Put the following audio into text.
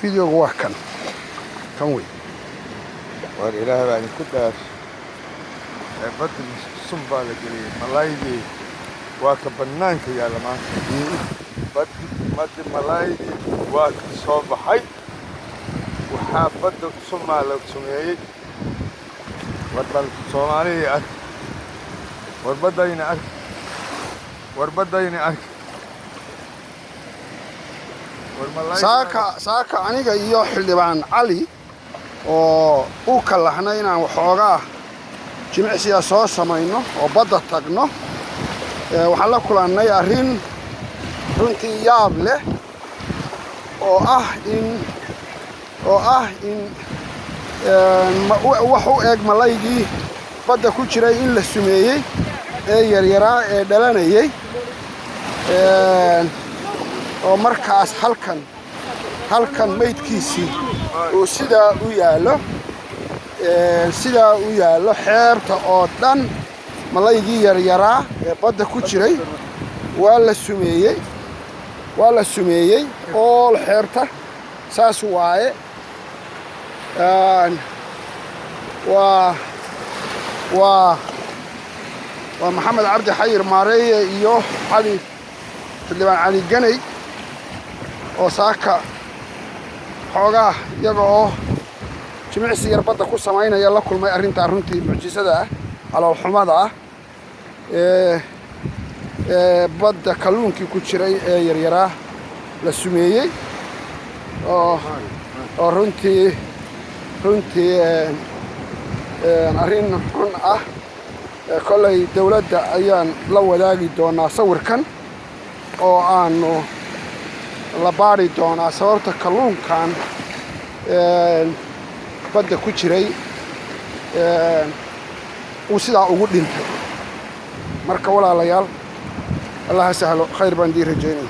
فيديو واحد كان وي والإله بعد كده بدل الصنبا لجري ملايدي وكبنانك يا لما بدل ملايدي وكصوب حي وحافظ الصنبا لو سمعي بدل صومالي أك وربدين أك وربدين أك saaka aniga iyo xildhibaan cali oo u kalaxnay inaan waxoogaa jimicsiga soo samayno oo badda tagno waxaan la kulannay arrin runtii yaab leh oo ah in wax u eg malaygii badda ku jiray in la sumeeyey ee yaryaraa ee dhalanayay oo markaas halkan maydkiisii uu sidaa u yaallo xeebta oo dhan malaygii yaryaraa ee badda ku jiray waa la sumeeyey oo xeebta saas waaye waa maxamed cabdi xayir maareeye iyo xildhibaan cali ganay oo saaka xoogaa iyaga oo jimicsi yar badda ku samaynaya la kulmay arrintaa runtii mucjisada ah caloolxumada ah ee badda kalluunkii ku jiray ee yaryaraa la sumeeyey oo runtii arrin xun ah kollay dawladda ayaan la wadaagi doonaa sawirkan oo aanu la baari doonaa sababta kalluunkan badda ku jiray uu sidaa ugu dhintay marka walaalayaal allaha sahlo khayr baan dii rajaynaya